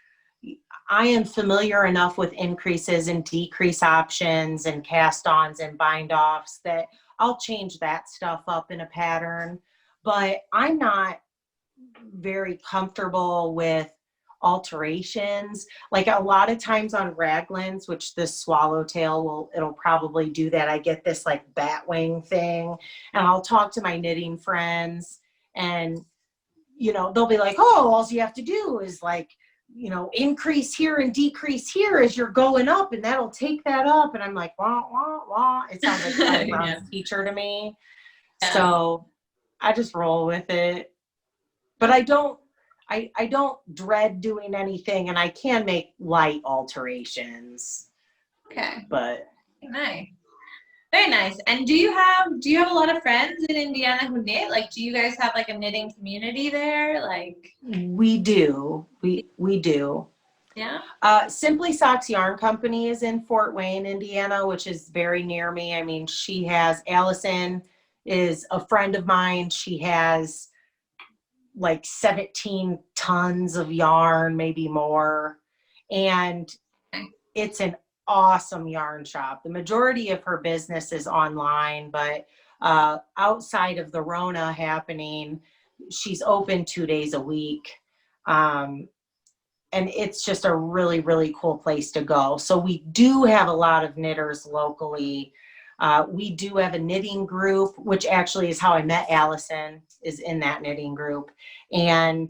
I am familiar enough with increases and decrease options and cast-ons and bind-offs that I'll change that stuff up in a pattern, but I'm not very comfortable with alterations. Like a lot of times on raglans, which this swallowtail it'll probably do that. I get this like bat wing thing and I'll talk to my knitting friends and, you know, they'll be like, oh, all you have to do is like, you know, increase here and decrease here as you're going up and that'll take that up. And I'm like, wah, wah, wah. It sounds like Charlie Brown's teacher to me. Yeah. So I just roll with it. But I don't dread doing anything and I can make light alterations. Okay. But nice. Very nice. And do you have a lot of friends in Indiana who knit? Like, do you guys have like a knitting community there? Like, we do. We do. Yeah. Simply Socks Yarn Company is in Fort Wayne, Indiana, which is very near me. I mean, Allison is a friend of mine. She has like 17 tons of yarn, maybe more. And it's an awesome yarn shop. The majority of her business is online, but outside of the Rona happening, she's open 2 days a week. And it's just a really, really cool place to go. So we do have a lot of knitters locally. We do have a knitting group, which actually is how I met Allison, is in that knitting group. And,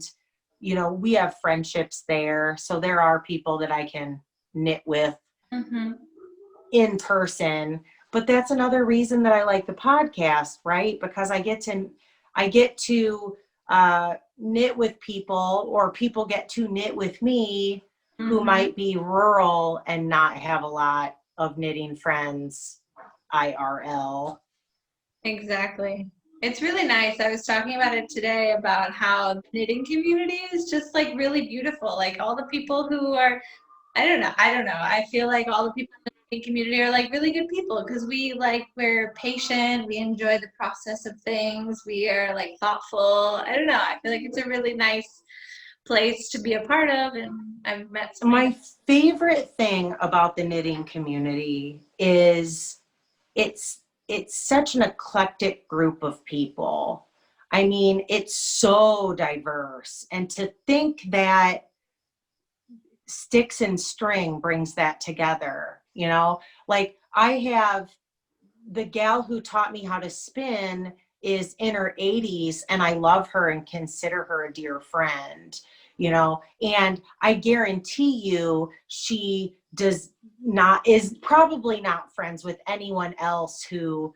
you know, we have friendships there. So there are people that I can knit with in person. But that's another reason that I like the podcast, right? Because I get to knit with people, or people get to knit with me who might be rural and not have a lot of knitting friends IRL. Exactly. It's really nice. I was talking about it today about how the knitting community is just like really beautiful. Like all the people who are, I don't know. I feel like all the people in the community are like really good people because we're patient, we enjoy the process of things, we are like thoughtful. I don't know, I feel like it's a really nice place to be a part of, and I've met some. My favorite thing about the knitting community is it's such an eclectic group of people. I mean, it's so diverse, and to think that sticks and string brings that together, you know, like I have the gal who taught me how to spin is in her 80s, and I love her and consider her a dear friend, you know, and I guarantee you she is probably not friends with anyone else who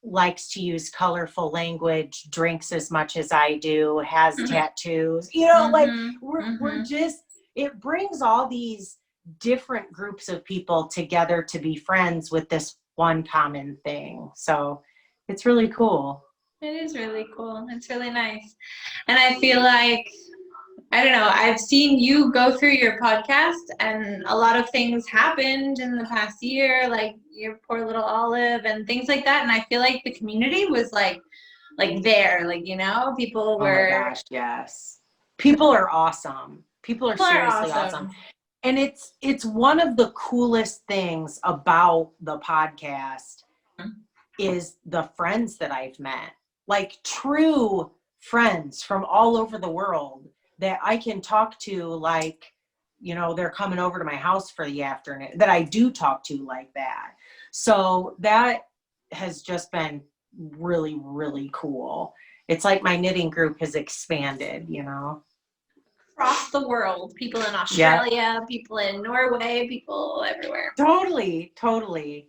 likes to use colorful language, drinks as much as I do, has tattoos, you know, like we're just, it brings all these different groups of people together to be friends with this one common thing. So it's really cool. It is really cool. It's really nice. And I feel like, I don't know, I've seen you go through your podcast and a lot of things happened in the past year, like your poor little Olive and things like that. And I feel like the community was like there, like, you know, people were. Oh my gosh, yes. People are awesome. People are seriously awesome. And it's one of the coolest things about the podcast is the friends that I've met, like true friends from all over the world that I can talk to, like, you know, they're coming over to my house for the afternoon, that I do talk to like that. So that has just been really, really cool. It's like my knitting group has expanded, you know. Across the world, people in Australia, people in Norway, people everywhere. Totally, totally.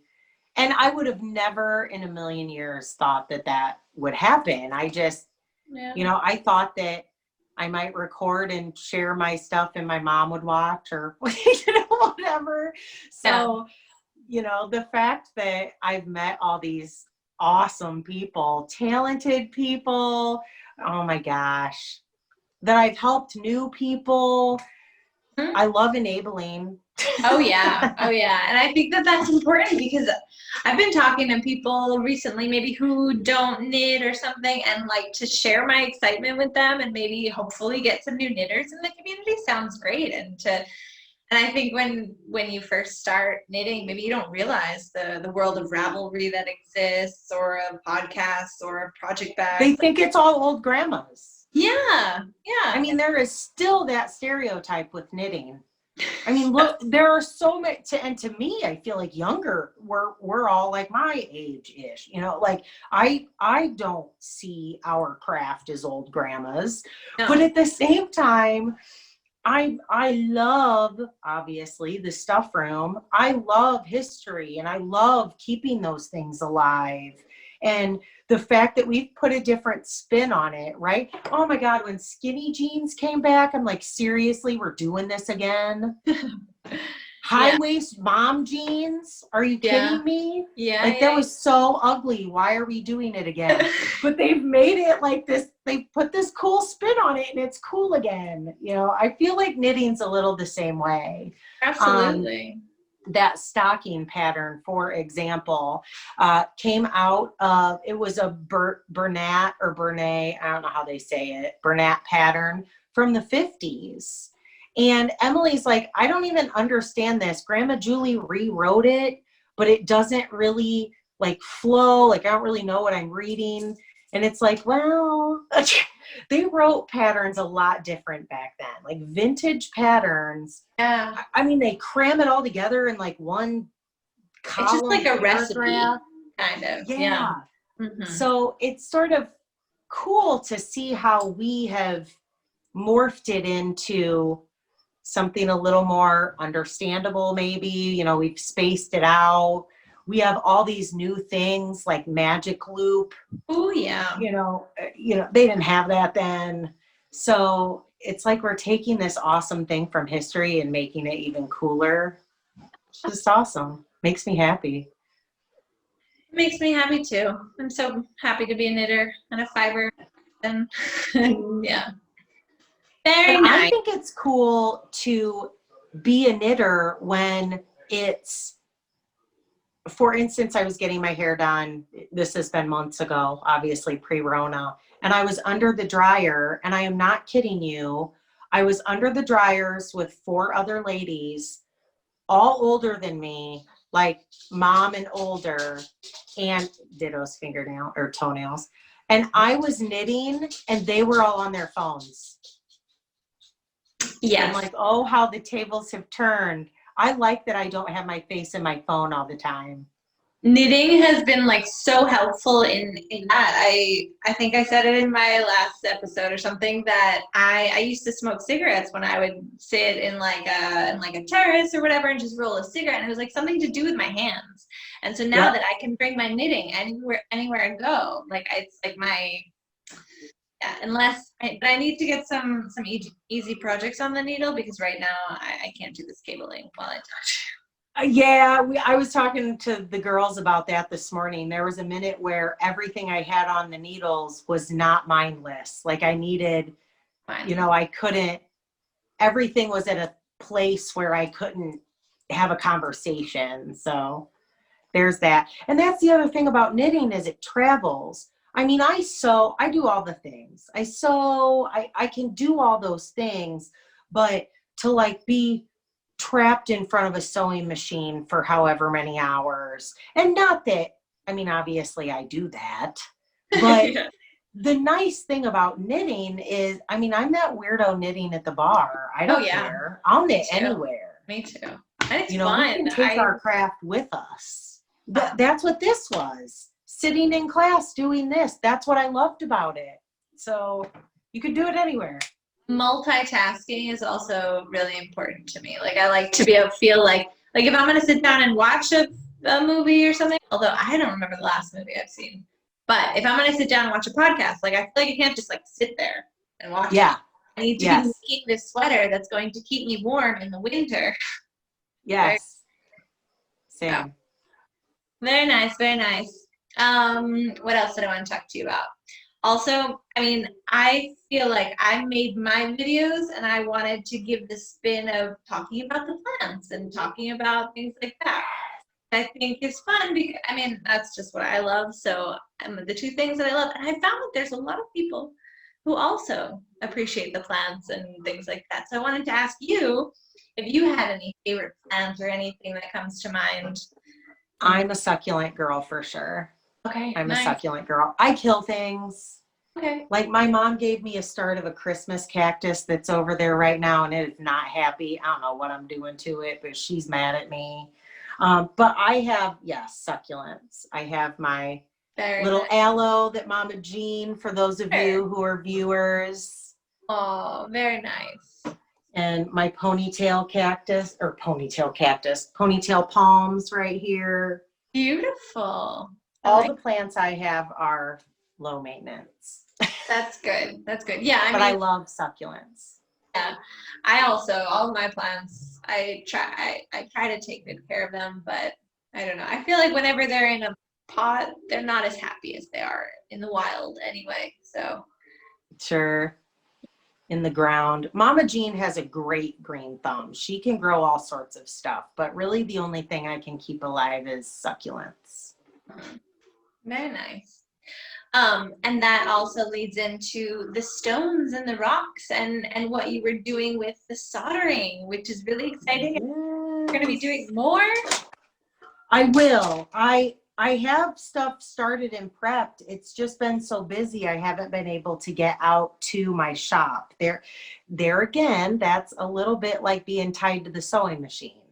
And I would have never in a million years thought that that would happen. I just, you know, I thought that I might record and share my stuff and my mom would watch or, you know, whatever. So, you know, the fact that I've met all these awesome people, talented people, oh my gosh, that I've helped new people. I love enabling. Oh yeah. Oh yeah. And I think that that's important because I've been talking to people recently, maybe who don't knit or something, and like to share my excitement with them and maybe hopefully get some new knitters in the community sounds great. And I think when you first start knitting, maybe you don't realize the world of Ravelry that exists, or a podcast or a project bag. They think it's all old grandmas. Yeah. I mean, there is still that stereotype with knitting. I mean, look, there are so many, and to me, I feel like younger, we're all like my age-ish, you know, like I don't see our craft as old grandmas, but at the same time, I love, obviously, the stuff room. I love history, and I love keeping those things alive. And the fact that we've put a different spin on it, right? Oh my God, when skinny jeans came back, I'm like, seriously, we're doing this again? High waist mom jeans? Are you kidding me? Yeah. Like that was so ugly. Why are we doing it again? But they've made it like this. They put this cool spin on it, and it's cool again. You know, I feel like knitting's a little the same way. Absolutely. That stocking pattern, for example, came out of, it was a Bernat or Bernay, I don't know how they say it, Bernat pattern from the 50s. And Emily's like, I don't even understand this. Grandma Julie rewrote it, but it doesn't really like flow. Like, I don't really know what I'm reading. And it's like, well, they wrote patterns a lot different back then, like vintage patterns. Yeah. I mean, they cram it all together in like one column. It's just like a recipe, kind of. Yeah. So it's sort of cool to see how we have morphed it into something a little more understandable, maybe. You know, we've spaced it out. We have all these new things like Magic Loop. Oh yeah. You know, they didn't have that then. So it's like we're taking this awesome thing from history and making it even cooler. It's just awesome. Makes me happy. It makes me happy too. I'm so happy to be a knitter and a fiber. And yeah. Very nice. I think it's cool to be a knitter when it's for instance, I was getting my hair done. This has been months ago, obviously pre-Rona. And I was under the dryer, and I am not kidding you. I was under the dryers with 4 other ladies, all older than me, like mom and older, and ditto's fingernail or toenails. And I was knitting, and they were all on their phones. Yes. I'm like, oh, how the tables have turned. I like that I don't have my face in my phone all the time. Knitting has been like so helpful in that. I think I said it in my last episode or something that I used to smoke cigarettes when I would sit in like a terrace or whatever and just roll a cigarette, and it was like something to do with my hands. And so now that I can bring my knitting anywhere I go, like it's like my but I need to get some easy projects on the needle, because right now I can't do this cabling while I touch. Yeah, I was talking to the girls about that this morning. There was a minute where everything I had on the needles was not mindless. Like I needed, I couldn't, everything was at a place where I couldn't have a conversation. So there's that. And that's the other thing about knitting is it travels. I mean, I sew, I do all the things. I sew, I can do all those things, but to like be trapped in front of a sewing machine for however many hours. And not that, I mean, obviously I do that, but Yeah. The nice thing about knitting is, I mean, I'm that weirdo knitting at the bar. I don't care. I'll knit anywhere. Me too. And it's We fun. can take our craft with us. That's what this was. Sitting in class doing this. That's what I loved about it. So you could do it anywhere. Multitasking is also really important to me. Like I like to be able to feel like if I'm going to sit down and watch a movie or something, although I don't remember the last movie I've seen, but if I'm going to sit down and watch a podcast, like I feel like I can't just like sit there and watch it. I need to be making this sweater that's going to keep me warm in the winter. Yes. Right? Same. Yeah. Very nice. Very nice. What else did I want to talk to you about? Also, I mean, I feel like I made my videos and I wanted to give the spin of talking about the plants and talking about things like that. I think is fun because, I mean, that's just what I love. So the 2 things that I love, and I found that there's a lot of people who also appreciate the plants and things like that. So I wanted to ask you if you had any favorite plants or anything that comes to mind. I'm a succulent girl for sure. Okay. I'm a succulent girl. I kill things. Okay. Like my mom gave me a start of a Christmas cactus that's over there right now, and it is not happy. I don't know what I'm doing to it, but she's mad at me. But I have, succulents. I have my little aloe that Mama Jean, for those of you who are viewers. Oh, very nice. And my ponytail palms right here. Beautiful. All the plants I have are low maintenance. That's good. That's good. Yeah. I love succulents. Yeah. I also, all of my plants, I try to take good care of them, but I don't know. I feel like whenever they're in a pot, they're not as happy as they are in the wild anyway. So. Sure. In the ground. Mama Jean has a great green thumb. She can grow all sorts of stuff, but really the only thing I can keep alive is succulents. Very nice. And that also leads into the stones and the rocks and what you were doing with the soldering, which is really exciting. Yes. You're going to be doing more? I will. I have stuff started and prepped. It's just been so busy. I haven't been able to get out to my shop. There again, that's a little bit like being tied to the sewing machine.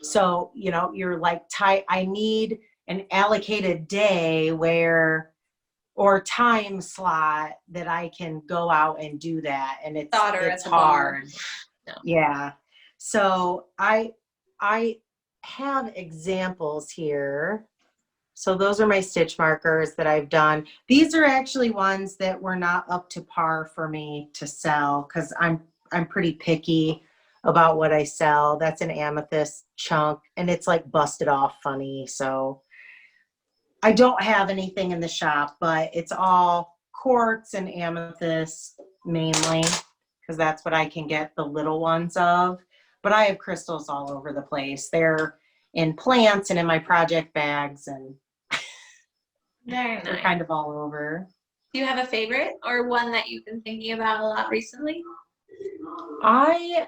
So, you're like tied. I need an allocated day or time slot that I can go out and do that. And it's hard. No. Yeah. So I have examples here. So those are my stitch markers that I've done. These are actually ones that were not up to par for me to sell because I'm pretty picky about what I sell. That's an amethyst chunk and it's like busted off funny. So I don't have anything in the shop, but it's all quartz and amethyst mainly because that's what I can get the little ones of. But I have crystals all over the place. They're in plants and in my project bags, and Very they're nice. kind of all over. Do you have a favorite or one that you've been thinking about a lot recently? I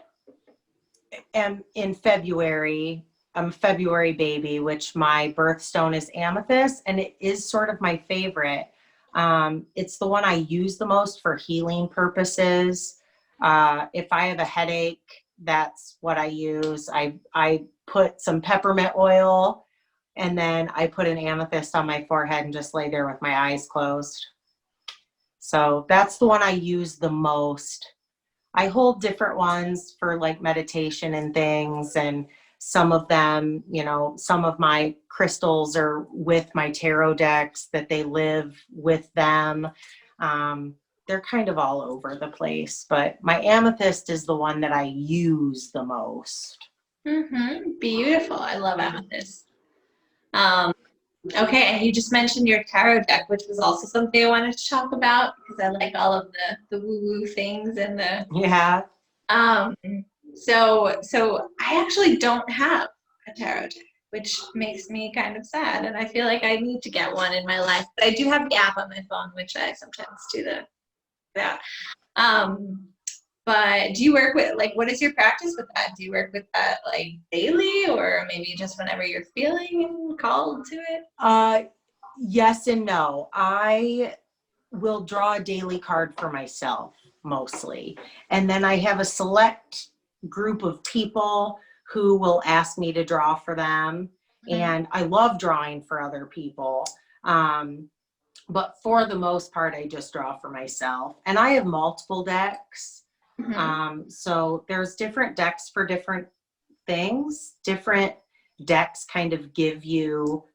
am in February. I'm a February baby, which my birthstone is amethyst, and it is sort of my favorite. It's the one I use the most for healing purposes. If I have a headache, that's what I use. I put some peppermint oil, and then I put an amethyst on my forehead and just lay there with my eyes closed. So that's the one I use the most. I hold different ones for like meditation and things, and some of them, some of my crystals are with my tarot decks that they live with them. They're kind of all over the place, but my amethyst is the one that I use the most. Beautiful. I love amethyst. Okay, and you just mentioned your tarot deck, which was also something I wanted to talk about because I like all of the woo-woo things and the Yeah. So I actually don't have a tarot deck, which makes me kind of sad, and I feel like I need to get one in my life. But I do have the app on my phone, which I sometimes do that. But do you work with, like, what is your practice with that? Do you work with that like daily, or maybe just whenever you're feeling called to it? Yes and no. I will draw a daily card for myself mostly. And then I have a select group of people who will ask me to draw for them. And I love drawing for other people. But for the most part, I just draw for myself. And I have multiple decks. So there's different decks for different things. Different decks kind of give you,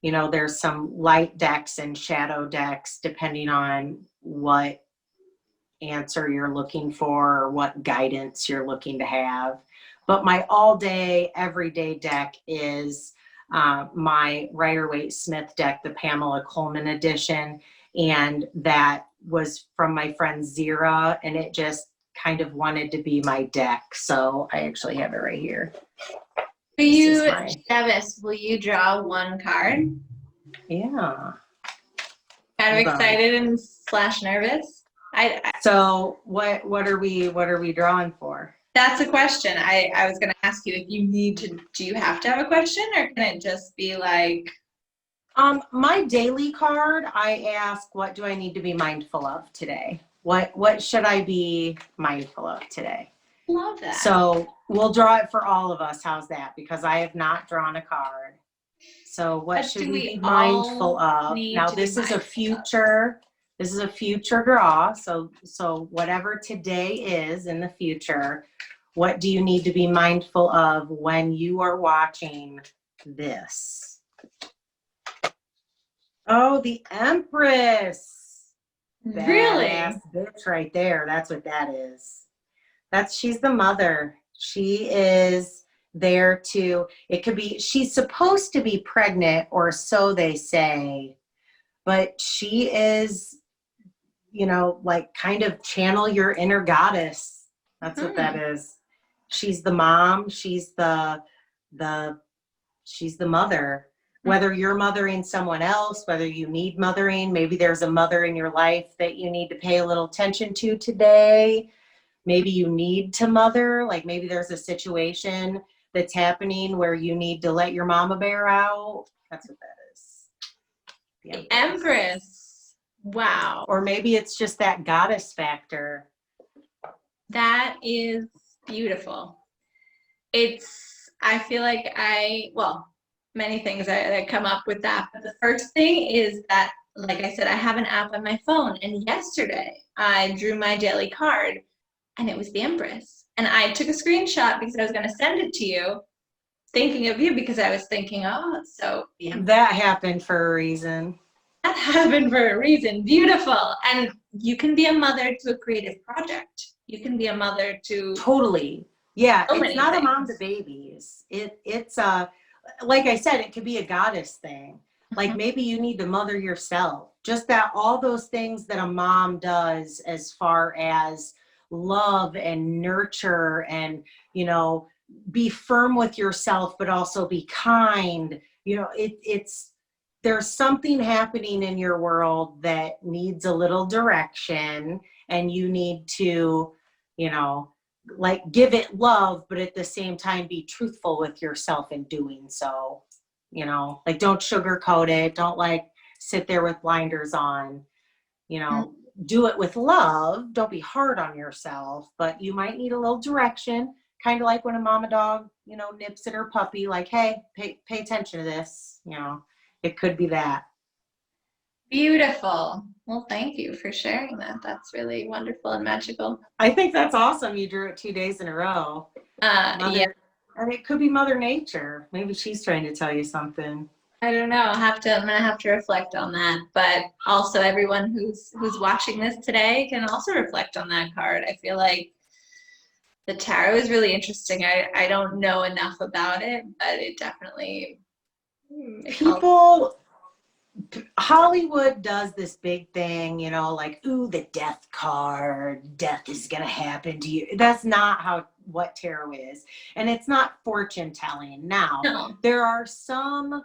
there's some light decks and shadow decks depending on what answer you're looking for or what guidance you're looking to have. But my all day, everyday deck is my Rider-Waite-Smith deck, the Pamela Coleman edition. And that was from my friend Zira, and it just kind of wanted to be my deck. So I actually have it right here. For you, Chevas, will you draw one card? Yeah. Kind of excited and / nervous. So what are we drawing for? That's a question. I was going to ask you if you need to. Do you have to have a question, or can it just be like? My daily card, I ask, what do I need to be mindful of today? What should I be mindful of today? Love that. So we'll draw it for all of us. How's that? Because I have not drawn a card. So what should we be mindful of? Now this is a future. This is a future draw. So whatever today is in the future, what do you need to be mindful of when you are watching this? Oh, the Empress. Really? Badass bitch right there. That's what that is. She's the mother. She is there it could be, she's supposed to be pregnant, or so they say, but she is, like kind of channel your inner goddess. That's what that is. She's the mom. She's the mother. Whether you're mothering someone else, whether you need mothering, maybe there's a mother in your life that you need to pay a little attention to today. Maybe you need to mother, like maybe there's a situation that's happening where you need to let your mama bear out. That's what that is. The Empress. Wow. Or maybe it's just that goddess factor. That is beautiful. I feel like many things that come up with that. But the first thing is that, like I said, I have an app on my phone. And yesterday I drew my daily card, and it was the Empress. And I took a screenshot because I was going to send it to you, thinking of you, because I was thinking, that happened for a reason. That happened for a reason. Beautiful. And you can be a mother to a creative project. You can be a mother to... Totally. Yeah, it's not a mom to babies. It's like I said, it could be a goddess thing. Like maybe you need to mother yourself. Just that, all those things that a mom does as far as love and nurture and, be firm with yourself, but also be kind. There's something happening in your world that needs a little direction, and you need to, like, give it love, but at the same time be truthful with yourself in doing so. Like, don't sugarcoat it. Don't like sit there with blinders on. Do it with love. Don't be hard on yourself, but you might need a little direction, kind of like when a mama dog, nips at her puppy, like, hey, pay attention to this. It could be that. Beautiful. Well, thank you for sharing that. That's really wonderful and magical. I think that's awesome. You drew it 2 days in a row. Yeah. And it could be Mother Nature. Maybe she's trying to tell you something. I don't know. I'm gonna have to reflect on that. But also, everyone who's watching this today can also reflect on that card. I feel like the tarot is really interesting. I don't know enough about it, but it definitely Hollywood does this big thing, like, ooh, the death card, death is gonna happen to you. That's not what tarot is, and it's not fortune telling. Now, there are some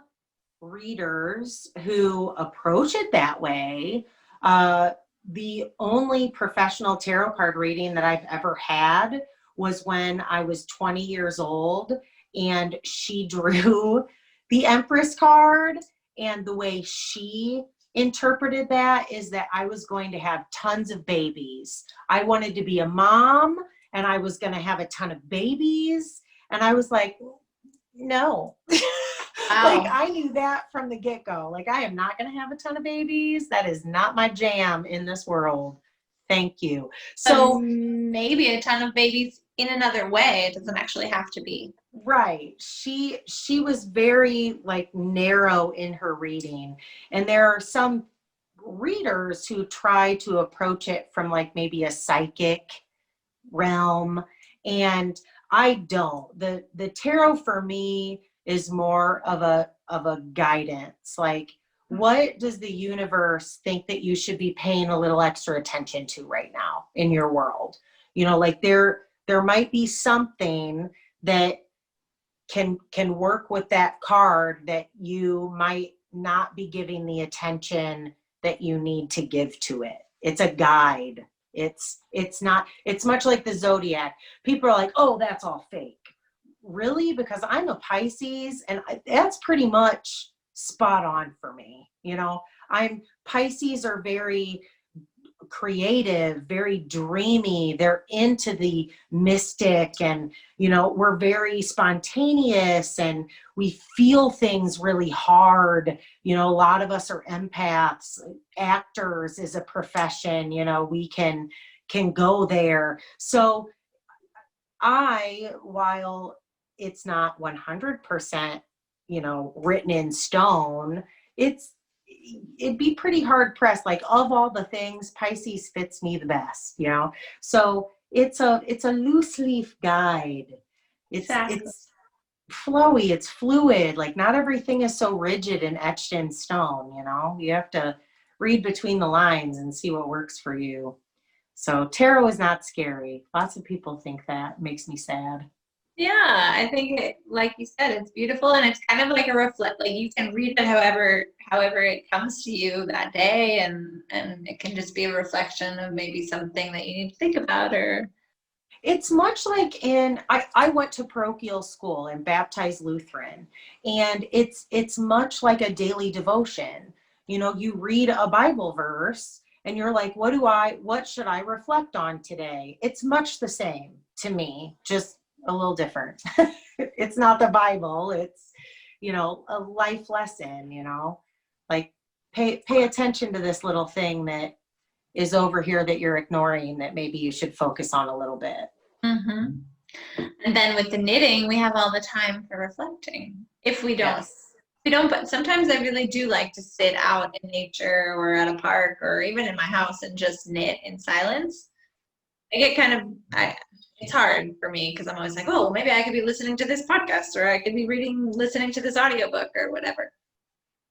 readers who approach it that way. The only professional tarot card reading that I've ever had was when I was 20 years old, and she drew the Empress card, and the way she interpreted that is that I was going to have tons of babies. I wanted to be a mom, and I was going to have a ton of babies, and I was like, no. Wow. Like, I knew that from the get-go. Like, I am not going to have a ton of babies. That is not my jam in this world. Thank you. So maybe a ton of babies in another way. It doesn't actually have to be. Right. She was very, like, narrow in her reading. And there are some readers who try to approach it from, like, maybe a psychic realm. And I don't. The tarot for me is more of a guidance. Like, what does the universe think that you should be paying a little extra attention to right now in your world? Like, there might be something that can work with that card that you might not be giving the attention that you need to give to it. It's a guide. It's much like the zodiac. People are like, oh, that's all fake. Really? Because I'm a Pisces, and that's pretty much spot on for me. Pisces are very creative, very dreamy. They're into the mystic, and we're very spontaneous, and we feel things really hard. A lot of us are empaths. Actors is a profession. We can go there. So while it's not 100%, written in stone, it'd be pretty hard pressed. Like, of all the things, Pisces fits me the best, So it's a loose leaf guide. It's flowy, it's fluid. Like, not everything is so rigid and etched in stone, You have to read between the lines and see what works for you. So tarot is not scary. Lots of people think that. It makes me sad. Yeah, I think like you said, it's beautiful, and it's kind of like a reflect. Like, you can read it however it comes to you that day, and it can just be a reflection of maybe something that you need to think about. Or it's much like I went to parochial school and baptized Lutheran, and it's much like a daily devotion. You read a Bible verse and you're like, what should I reflect on today? It's much the same to me, just a little different. It's not the Bible. It's, a life lesson, like, pay attention to this little thing that is over here that you're ignoring, that maybe you should focus on a little bit. Mm-hmm. And then with the knitting, we have all the time for reflecting. If we don't, but sometimes I really do like to sit out in nature or at a park or even in my house and just knit in silence. I get it's hard for me because I'm always like, oh, maybe I could be listening to this podcast, or I could be listening to this audiobook or whatever.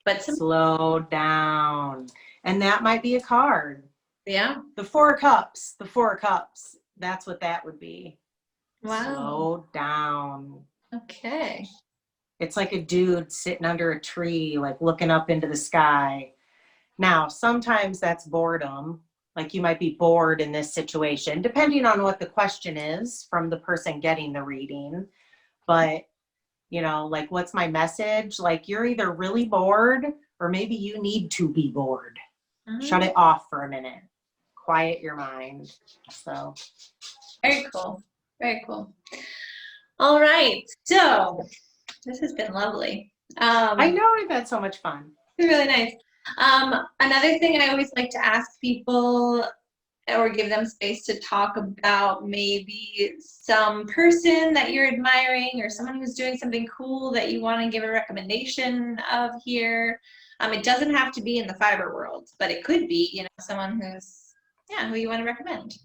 But slow down. And that might be a card. Yeah. The Four of Cups. That's what that would be. Wow. Slow down. Okay. It's like a dude sitting under a tree, like looking up into the sky. Now, sometimes that's boredom. Like you might be bored in this situation, depending on what the question is from the person getting the reading. But, like, what's my message? Like, you're either really bored or maybe you need to be bored. Shut it off for a minute. Quiet your mind. So. Very cool. Very cool. All right. So this has been lovely. I know, we've had so much fun. Really nice. Another thing I always like to ask people or give them space to talk about, maybe some person that you're admiring or someone who's doing something cool that you want to give a recommendation of here. It doesn't have to be in the fiber world, but it could be, someone who you want to recommend.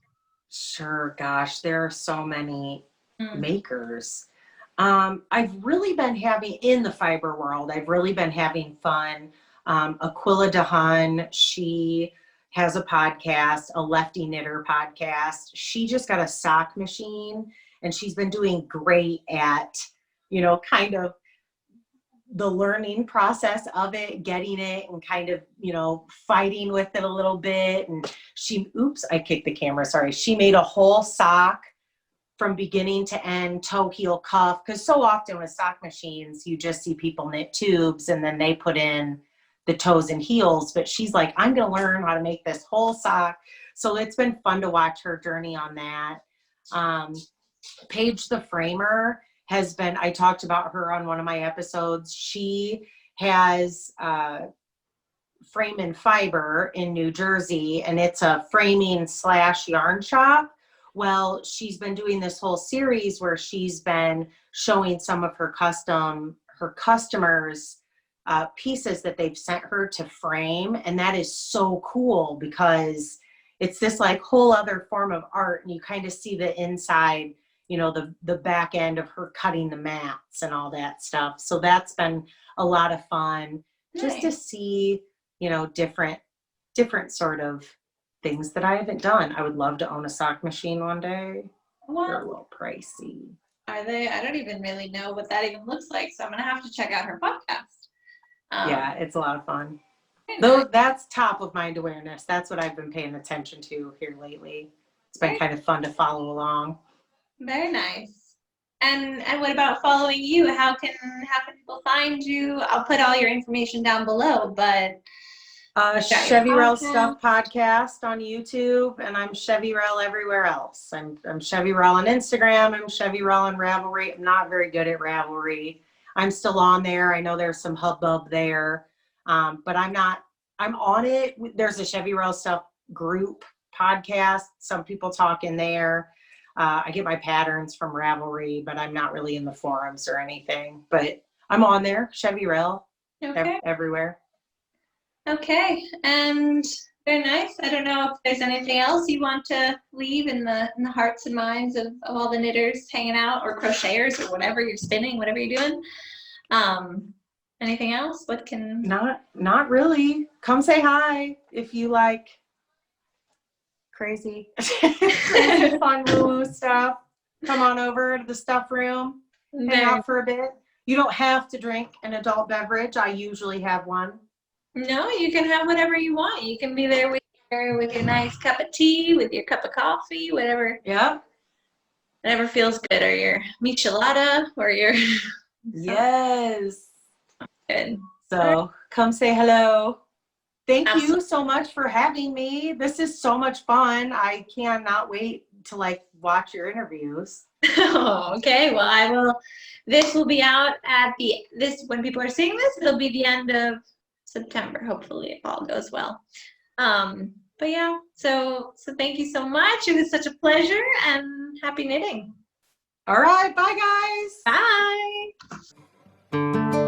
Sure. Gosh, there are so many makers. I've really been having, in the fiber world, I've really been having fun. Aquila DeHaan, she has a podcast, a Lefty Knitter podcast. She just got a sock machine and she's been doing great at, kind of the learning process of it, getting it and kind of, fighting with it a little bit. And I kicked the camera. Sorry. She made a whole sock from beginning to end, toe, heel, cuff. Because so often with sock machines, you just see people knit tubes and then they put in the toes and heels. But she's like, I'm going to learn how to make this whole sock. So it's been fun to watch her journey on that. Paige the Framer has been, I talked about her on one of my episodes. She has Frame and Fiber in New Jersey, and it's a framing / yarn shop. Well, she's been doing this whole series where she's been showing some of her customers pieces that they've sent her to frame. And that is so cool because it's this like whole other form of art, and you kind of see the inside, the back end of her cutting the mats and all that stuff. So that's been a lot of fun. Nice. Just to see, different sort of things that I haven't done. I would love to own a sock machine one day. Wow. They're a little pricey. Are they? I don't even really know what that even looks like. So I'm going to have to check out her podcast. Yeah, it's a lot of fun. Though that's top of mind awareness. That's what I've been paying attention to here lately. It's been kind of fun to follow along. Very nice. And what about following you? How can people find you? I'll put all your information down below, but Chevyrell Stuff podcast on YouTube, and I'm Chevyrell everywhere else. I'm Chevyrell on Instagram. I'm Chevyrell on Ravelry. I'm not very good at Ravelry. I'm still on there. I know there's some hubbub there, but I'm on it. There's a Chevyrell Stuff group podcast. Some people talk in there. I get my patterns from Ravelry, but I'm not really in the forums or anything. But I'm on there, Chevyrell, everywhere. Okay, and very nice. I don't know if there's anything else you want to leave in the hearts and minds of all the knitters hanging out, or crocheters, or whatever you're spinning, whatever you're doing. Anything else? Not really. Come say hi if you like crazy fun woo stuff. Come on over to the stuff room, hang out for a bit. You don't have to drink an adult beverage. I usually have one. No, you can have whatever you want. You can be there with your nice cup of tea, with your cup of coffee, whatever. Yeah. Whatever feels good, or your michelada, or your. Yes. Good. So come say hello. Thank you so much for having me. This is so much fun. I cannot wait to watch your interviews. Oh, okay. Well, this will be out when people are seeing this, it'll be the end of September, hopefully, if all goes well. But yeah, so thank you so much. It was such a pleasure, and happy knitting. All right. Bye, guys. Bye.